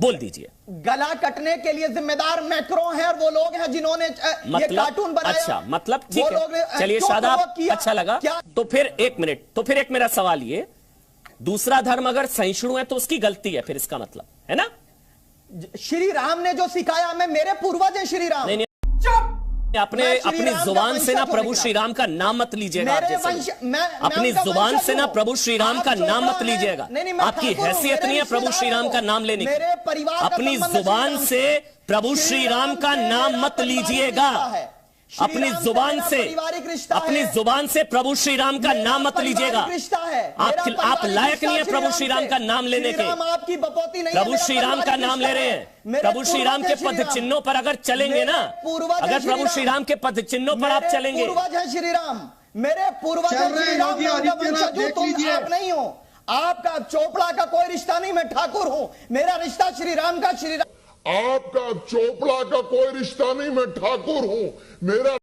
बोल दीजिए। गला कटने के लिए जिम्मेदार मैक्रो हैं और वो लोग हैं जिन्होंने ये कार्टून बनाया। अच्छा, मतलब ठीक है, चलिए शादाब, अच्छा लगा। तो फिर एक मिनट, तो फिर एक मेरा सवाल ये, दूसरा धर्म अगर सहिष्णु है तो उसकी गलती है, फिर इसका मतलब है ना? श्री राम ने जो सिखाया हमें, मेरे पूर्वज हैं श्री राम। नहीं, चुप! अपने अपनी जुबान से ना प्रभु श्री राम का नाम मत लीजिएगा। अपनी जुबान से ना प्रभु श्री राम का नाम मत लीजिएगा। आपकी हैसियत नहीं है प्रभु श्री राम का नाम लेने की। अपनी जुबान से प्रभु श्री राम का नाम मत लीजिएगा। अपनी जुबान से प्रभु श्री राम का नाम मत लीजिएगा। आप लायक नहीं है प्रभु श्री राम का नाम लेने के। प्रभु श्री राम का नाम ले रहे हैं। प्रभु श्री राम के पद चिन्हों पर अगर चलेंगे ना, अगर प्रभु श्री राम के पद चिन्हों पर आप चलेंगे, पूर्वज है श्री राम, मेरे पूर्वज श्री राम, आप नहीं हो। आपका चोपड़ा का कोई रिश्ता नहीं, मैं ठाकुर हूं, मेरा रिश्ता श्री राम का। श्री राम आपका चोपड़ा का कोई रिश्ता नहीं, मैं ठाकुर हूं, मेरा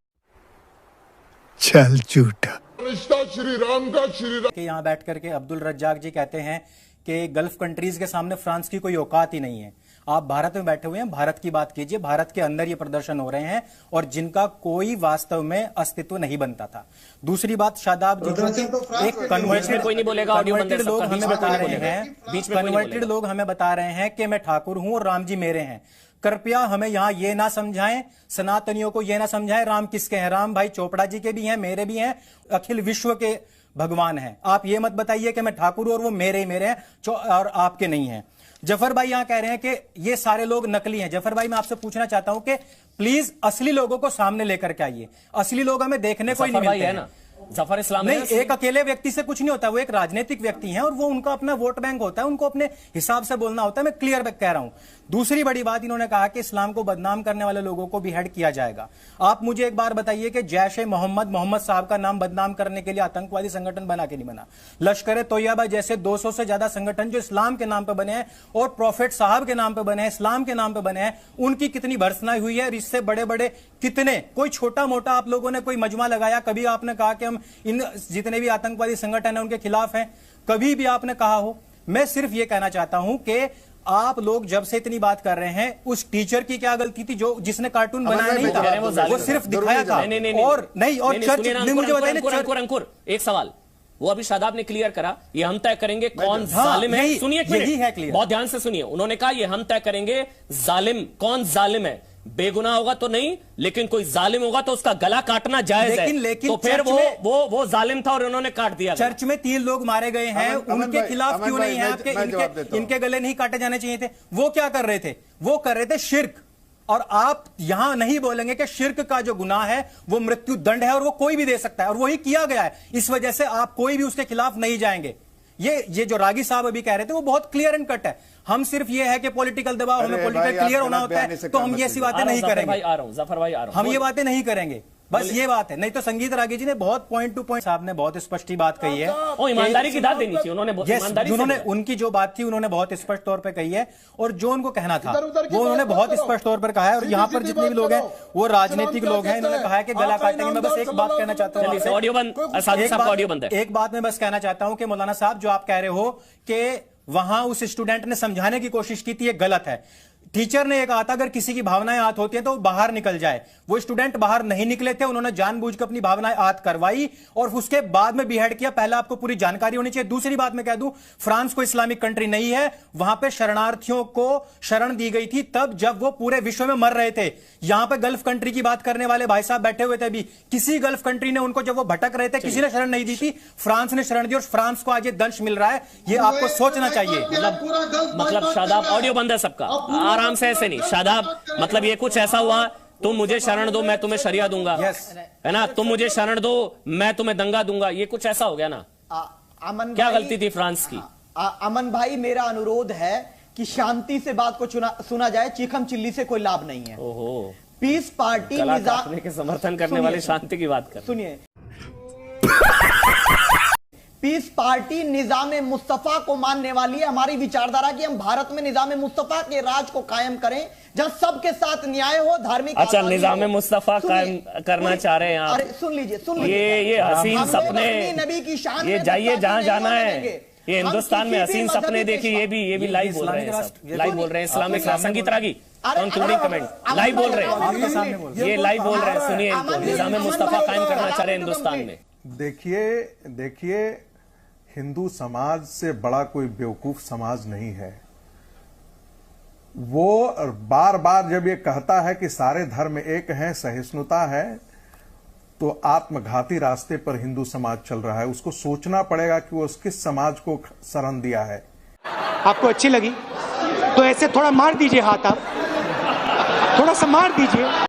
चल झूठा रिश्ता श्री राम का। श्री राम के यहाँ बैठ करके अब्दुल रज्जाक जी कहते हैं कि गल्फ कंट्रीज के सामने फ्रांस की कोई औकात ही नहीं है। आप भारत में बैठे हुए हैं, भारत की बात कीजिए। भारत के अंदर ये प्रदर्शन हो रहे हैं और जिनका कोई वास्तव में अस्तित्व नहीं बनता था। दूसरी बात, शादाब जी एक कन्वर्टेड कोई नहीं बोलेगा, लोग हमें बता रहे हैं, कन्वर्टेड लोग हमें बता रहे हैं कि मैं ठाकुर हूं और राम जी मेरे हैं। कृपया हमें यहां ये ना समझाएं, सनातनियों को ये ना समझाएं राम किसके हैं। राम भाई चोपड़ा जी के भी हैं, मेरे भी हैं, अखिल विश्व के भगवान हैं। आप ये मत बताइए कि मैं ठाकुर और वो मेरे हैं और आपके नहीं हैं। जफर भाई यहां कह रहे हैं कि ये सारे लोग नकली हैं। जफर भाई मैं आपसे पूछना चाहता हूं कि प्लीज असली लोगों को सामने लेकर के आइए। असली लोग हमें देखने को ही नहीं मिलते हैं। जफर इस्लाम नहीं, एक अकेले व्यक्ति से कुछ नहीं होता, वो एक राजनीतिक व्यक्ति हैं और वो उनका अपना वोट बैंक होता है, उनको अपने हिसाब से बोलना होता है। मैं क्लियर कह रहा हूं। दूसरी बड़ी बात, इन्होंने कहा कि इस्लाम को बदनाम करने वाले लोगों को बिहेड किया जाएगा। आप मुझे एक बार बताइए कि जैश ए मोहम्मद साहब का नाम बदनाम करने के लिए आतंकवादी संगठन बना के नहीं बना? लश्कर ए तोयबा जैसे 200 से ज्यादा संगठन जो इस्लाम के नाम पर बने हैं और प्रॉफिट साहब के नाम पर बने हैं, इस्लाम के नाम पर बने हैं, उनकी कितनी भर्त्सनाई हुई है। इससे बड़े बड़े कितने, कोई छोटा मोटा आप लोगों ने कोई मजमा लगाया? कभी आपने कहा कि हम इन जितने भी आतंकवादी संगठन हैं उनके खिलाफ हैं? कभी भी आपने कहा हो? मैं सिर्फ यह कहना चाहता हूं कि आप लोग जब से इतनी बात कर रहे हैं, उस टीचर की क्या गलती थी जो जिसने कार्टून बनाया नहीं था, वो सिर्फ दिखाया था। और नहीं, और चर्च ने मुझे बताइए। अंकुर एक सवाल, वो अभी शादाब ने क्लियर करा, ये हम तय करेंगे कौन जालिम है। सुनिए, यही है क्लियर, बहुत ध्यान से सुनिए। उन्होंने कहा ये हम तय करेंगे जालिम कौन जालिम है। बेगुनाह होगा तो नहीं, लेकिन कोई जालिम होगा तो उसका गला काटना जायज है। लेकिन तो फिर वो जालिम था और उन्होंने काट दिया। चर्च में 3 लोग मारे गए हैं, उनके खिलाफ क्यों नहीं है आपके? इनके गले नहीं काटे जाने चाहिए थे? वो क्या कर रहे थे? वो कर रहे थे शिर्क। और आप यहां नहीं बोलेंगे कि शिर्क का जो गुनाह है वो मृत्यु दंड है और वो कोई भी दे सकता है, और वही किया गया है। इस वजह से आप कोई भी उसके खिलाफ नहीं जाएंगे। ये जो रागी साहब अभी कह रहे थे वो बहुत क्लियर एंड कट है। हम सिर्फ ये है कि पॉलिटिकल दबाव, हमें पॉलिटिकल क्लियर होना होता है, तो हम ये ऐसी बातें नहीं करेंगे। जफर भाई आ रहा हूं, हम ये बातें नहीं करेंगे, बस ये बात है। नहीं तो संगीत रागी जी ने बहुत पॉइंट टू पॉइंट, साहब ने बहुत स्पष्ट बात कही है। ईमानदारी की दाद देनी चाहिए उन्होंने उनकी जो बात थी उन्होंने बहुत स्पष्ट तौर पे कही है, और जो उनको कहना था वो उन्होंने बहुत स्पष्ट तौर पर कहा है। और यहाँ पर जितने भी लोग हैं वो राजनीतिक लोग हैं, इन्होंने कहा है कि गला काटेंगे। मैं बस एक बात कहना चाहता हूँ, एक बात मैं बस कहना चाहता हूँ कि मौलाना साहब जो आप कह रहे हो कि वहां उस स्टूडेंट ने समझाने की कोशिश की थी, ये गलत है। टीचर ने कहा था अगर किसी की भावनाएं आहत होती हैं तो वो बाहर निकल जाए। वो स्टूडेंट बाहर नहीं निकले थे, उन्होंने जानबूझकर अपनी भावनाएं आहत करवाई और उसके बाद में बिहेड किया। पहले आपको पूरी जानकारी होनी चाहिए। दूसरी बात मैं कह दूं, फ्रांस को इस्लामिक कंट्री नहीं है, वहां पे शरणार्थियों को शरण दी गई थी तब जब वो पूरे विश्व में मर रहे थे। यहां पे गल्फ कंट्री की बात करने वाले भाई साहब बैठे हुए थे, अभी किसी गल्फ कंट्री ने उनको, जब वो भटक रहे थे, किसी ने शरण नहीं दी थी, फ्रांस ने शरण दी और फ्रांस को आज ये दंश मिल रहा है। ये आपको सोचना चाहिए। मतलब शादाब, ऑडियो बंद है सबका, आराम से, ऐसे नहीं शादाब। मतलब ये कुछ ऐसा हुआ, तुम मुझे शरण दो मैं तुम्हें शरिया दूंगा, है ना, तुम मुझे शरण दो मैं तुम्हें दंगा दूंगा, ये कुछ ऐसा हो गया ना? अमन क्या गलती थी फ्रांस की? अमन भाई, मेरा अनुरोध है कि शांति से बात को सुना जाए, चीखम चिल्ली से कोई लाभ नहीं है। ओहो, पीस पार्टी के समर्थन करने वाले शांति की बात कर, सुनिए। पीस पार्टी निजामे मुस्तफा को मानने वाली है। हमारी विचारधारा की हम भारत में निजामे मुस्तफा के राज को कायम करें जहां सबके साथ न्याय हो, धार्मिक। अच्छा, निजामे मुस्तफा कायम करना चाह रहे हैं आप? अरे सुन लीजिए ये हसीन सपने, नबी की शान ये जाइए जहां जाना है। ये हिंदुस्तान में हसीन सपने देखी, ये भी लाइव बोल रहे हैं, लाइव बोल रहे हैं। इस्लामिक शासन की तरह की कंक्लूडिंग कमेंट लाइव बोल रहे हैं, ये लाइव बोल रहे हैं। सुनिए इनको, निजाम मुस्तफा कायम करना चाह रहे हैं हिंदुस्तान में। देखिए हिंदू समाज से बड़ा कोई बेवकूफ समाज नहीं है। वो बार बार जब ये कहता है कि सारे धर्म एक हैं, सहिष्णुता है, तो आत्मघाती रास्ते पर हिंदू समाज चल रहा है। उसको सोचना पड़ेगा कि वो किस समाज को शरण दिया है। आपको अच्छी लगी तो ऐसे थोड़ा मार दीजिए हाथ, आप थोड़ा सा मार दीजिए।